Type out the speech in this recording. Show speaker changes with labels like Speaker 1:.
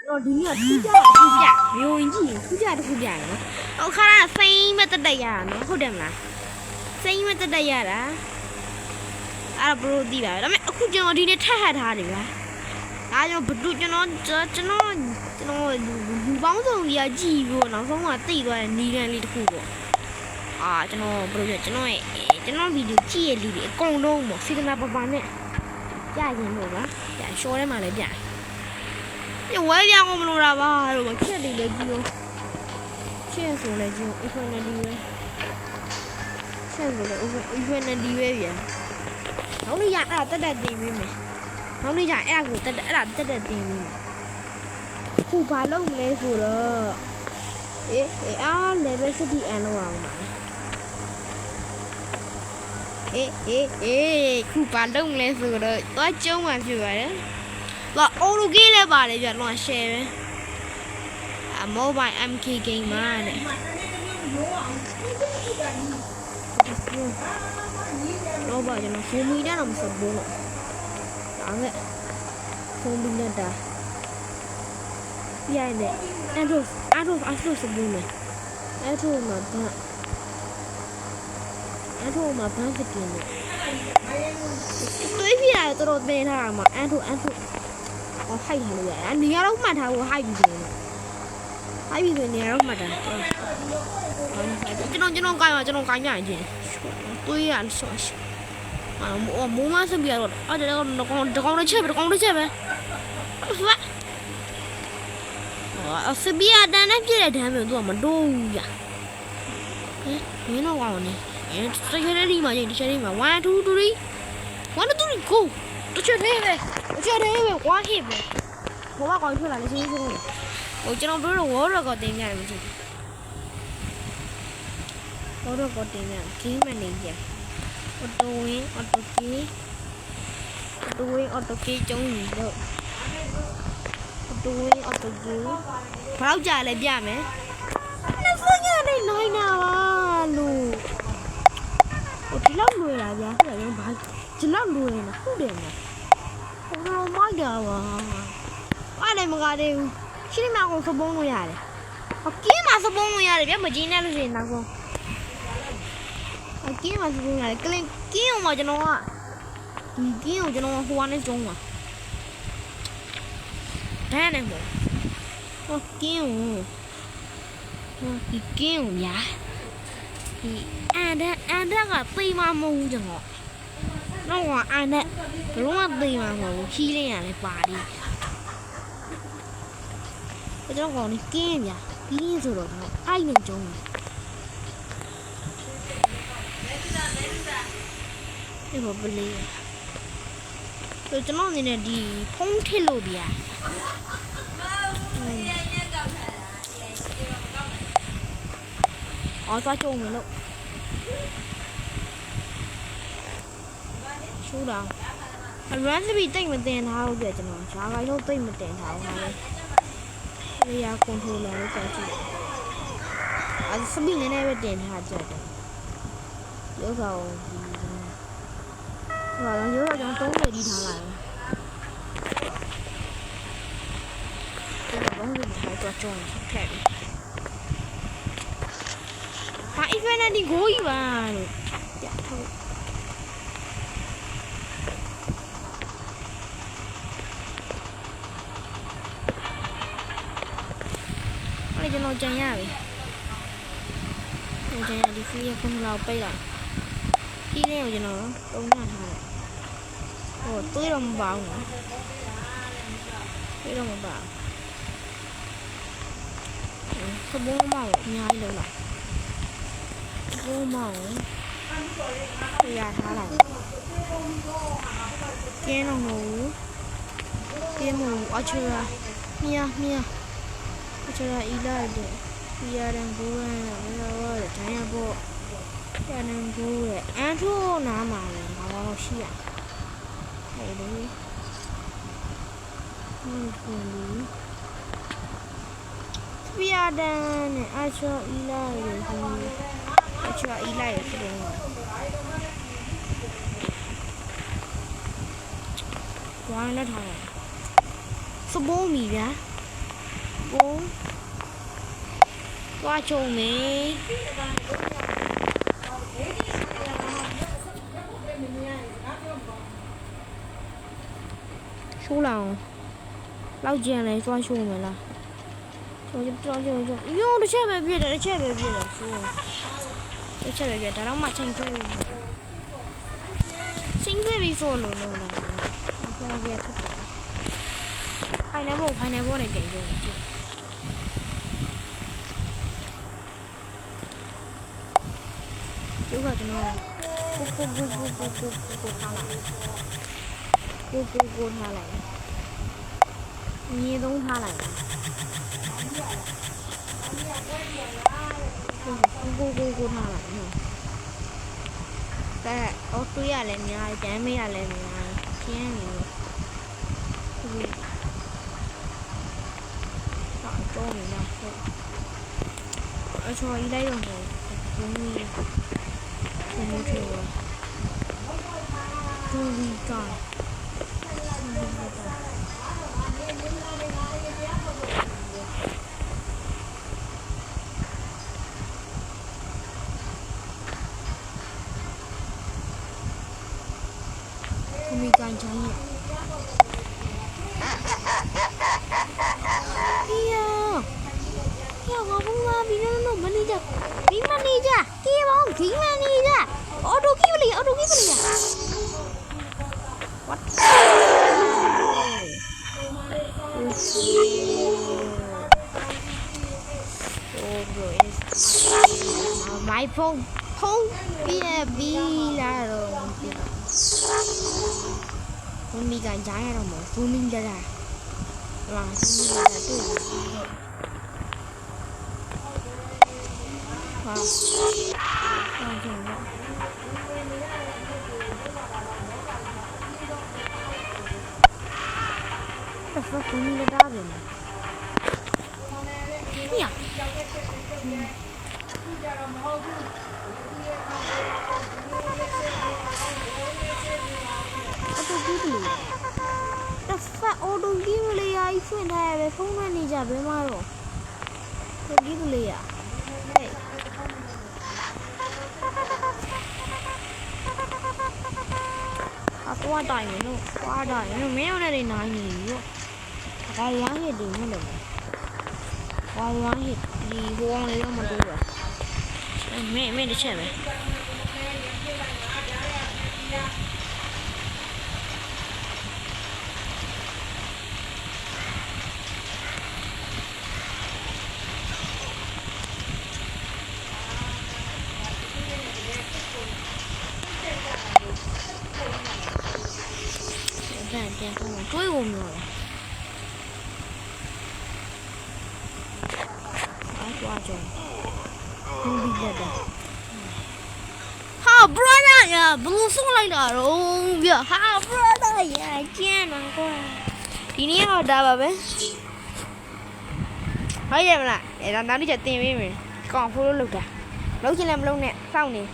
Speaker 1: ဒီနေ့ထူးကြထူးကြမျိုးရင်ကြီးထူးကြတစ်ခုပြရနော်အခါကစိမ့်မဲ့တက်တက်ရတာနော်ဟုတ်တယ်မလားစိမ့်မဲ့တက်တက်ရတာအဲ့ဘရိုသိပါဒါပေမဲ့အခုကျွန်တော်ဒီနေ့ထပ်ဟတ်ထားတယ်ဗျာဒါကြောင့်ဘဒုကျွန်တော်လူပေါင်းစုံကြီးကြည့်ပြီးနောက်ဆုံးကတိတ်သွားတဲ့နီးကန်လေးတစ်ခုပေါ့ကျွန်တော်ဘရိုကျွန်တော်ဗီဒီယိုကြည့်ရလေးတွေအကုန်လုံးပေါ့စေတနာပပနဲ့ပြရင်လို့ပါပြရှော့ထဲမှာလည်းပြဝဲပြအောင်မလို့တာပါလို့ချက်လေးလည်းကြည့်လို့ချက်ဆိုလည်းကြည့် infinity ပဲချက်ဆိုလည်း infinity ပဲပြန်နောက်နေ့ရအဲ့ဒါတက်တင်ပြီးမယ်နောက်နေ့ကျအဲ့ဒါကိုတက်တင်ပြီးမယ်ခုဘာလုပ်မလဲဆိုတော့level 60 and လောက်အောင်ပါခုဘာလုပ်မလဲဆိုတော့သွားကျုံးမှဖြစ်ပါတယ်တော့အိုလိုကြီးလည်းပါတယ်ပြလွန် share ပဲmobile MK game မှာတဲ့တော့ဘာကျွန်တော်ဖုန်းမီးတော့မစဘူးလို့ဒါမဲ့ဖုန်းမီးနဲ့တာပြရတယ်အဲ့တော့စဘူးမယ်အဲ့တော့မှာဘန်းစကင်နဲ့တွေးပြရတော့တင်ထားတာမှာအဲ့တော့ဟိုက်ထားလို့ရတယ်နေရာတော့မှတ်ထားဖို့ဟိုက်ပြီးဆိုရင်နေရာတော့မှတ်တာကျွန်တော်ကိုင်းပြရင်ချင်းတွေးရဆော့မိုးမဆပြတော့အဲ့ဒါတကောင်တစ်ချက်ပဲစပြရတန်းနဲ့ပြည့်တဲ့ဒမ်းမျိုးသူကမတိုးဘူးဗျမင်းတော့ကောင်းနေတစ်ချက်တည်းမှာ1 2 3 go တစ်ချက်တည်းပဲ1 hit ပဲဘောကကောင်းထွက်လာလေချင်းဟိုကျွန်တော်တို့ဝေါ်ရကောတင်ပြတယ်မသိဘူးဝေါ်ရကောတင်ပြ game manager auto key ကျုံးနေတော့ auto key ဘာလို့ကြာလဲပြမယ်နှစ်ဖက်ညနေနိုင်တာပါလို့ဒီလောက်လွယ်လာဗျာဟဲ့ရောဘာဒီလောက်လွယ်နေဟုတ်တယ်မလားဟိုတော့မိုက်တာပါအားလည်းမကားသေးဘူးရှင်းမအောင်စပုံးလို့ရတယ်ကင်းမှာစပုံးလို့ရတယ်ဗျမကြီးနဲ့လို့ရှိရင်နောက်ဆုံးကင်းမှာစပုံးရတယ်ကင်းအောင်မှာကျွန်တော်ကဒီကင်းကိုကျွန်တော်ဟိုကနေကျုံးပါဒဲနဲ့မို့ကင်းကိုဒီကင်းကိုညာဒီအန်ဒါကသိမမဟုတ်ဘူးကျွန်တော်တော့အန်ဒါဘလုံးကသိမမဟုတ်ဘူးခီးလေးရလဲပါဒီကျွန်တော်ကနေကင်းညာကင်းဆိုတော့အဲ့နဲ့ကျုံးတယ်ဒီဘပလေးဆိုကျွန်တော်အနေနဲ့ဒီဖုံးထစ်လို့ဗျာသွားကြုံမယ်လို့ရှူတာrun speed တိတ်မတင်ထားဘူးပြကျွန်တော်ဂျာဂိုင်းတော့တိတ်မတင်ထားဘူးဟာလေရ controller လေးကြောက်ကြည့်speed နည်းနည်းပဲတင်ထားကြတယ်ရုပ်ဆောင်ဒီရုပ်ဆောင်ကျွန်တော်30ဒီထားလိုက်တော့ဒီထားတော့ကျုံထက်infinity ကိုကြီးပါလို့ပြထုတ်အဲ့ကျွန်တော်ကြံရပြီဒီဖီးရခုနလောက်ပိတ်လိုက်ဒီလေးကိုကျွန်တော်တုံးညထားတယ်ဟိုတွေးတော့မပါဘူးနော်တွေးတော့မပါစပုံးမောင်အများကြီးလုံးလာဘိုးမောင်ရထားလိုက်ကျင်းတော့မဟုတ်ကျင်းမဟုတ်အချရာမြာအချရာဤလာတဲ့ပြရတယ်ဘိုးကတော့တိုင်းရဖို့ပြန်နေဘိုးရဲ့အန်ထိုးနားမှာလည်းဘာလို့ရှိရဟဲ့လေပြရတယ်နဲ့အချရာဤလာရဲ့အချာအီလိုက်ရတယ်ဝိုင်းလက်ထားတယ်စပိုးမီဗျာ ကိုသွားချုံမယ်ရှိုးလောင်လောက်ကြံလဲသွားရှိုးမယ်လားကျော်ယောတစ်ချက်ပဲပြည့်တယ်တစ်ချက်ပဲပြည့်တယ်ဆိုတစ်ချက်ပဲပြည့်ဒါတော့မှချိန်ခွဲပြီးချိန်ခွဲပြီးဆိုလို့လုံးလာပြန်ပြည့်ထပ်ဖိုင်နယ်ဘောနဲ့တင်ကြည့်ကျုပ်ကကျွန်တော်ကိုထားလိုက်ကိုထားလိုက်မြေသုံးထားလိုက်ကိုထားလိုက်နော်แต่အော်တွေးရလဲများတယ်ပြန်မေးရလဲများခင်းနေလို့တော့နေတော့အချော်ကြီးလိုက်တော့ဘုံကြီးဘုံချောဒူဝီကာมีการใช้เฮียมาพูดว่าพี่น้องมันนี่จ้ะพี่มันนี่จ้ะกี่บ้องพี่มันนี่จ้ะออโต้กี่ไปเลยอ่ะwhat my phone bị là rồi mình bị cái trái rồi mà phun mình ra là tôi wow cái phun mình ra rồi nè ô đừng kiếm lì ai phiền thề về không nên đi chả với mai rồi đừng kiếm lì à đây qua đài nữa qua đài nữa méo này nói nhiều cái giá gì đi nó được qua quá gì đi vuông lấy đâu mà được rồi mẹ đi chơi vậy追我们了，抓住，牛逼的！好 brother 呀，不送来了，容易，好 brother 呀，见了过来，今天好大吧呗？好嘢唔啦？誒，等你就掂邊邊，講好都錄㗎，錄起嚟唔錄呢，收你。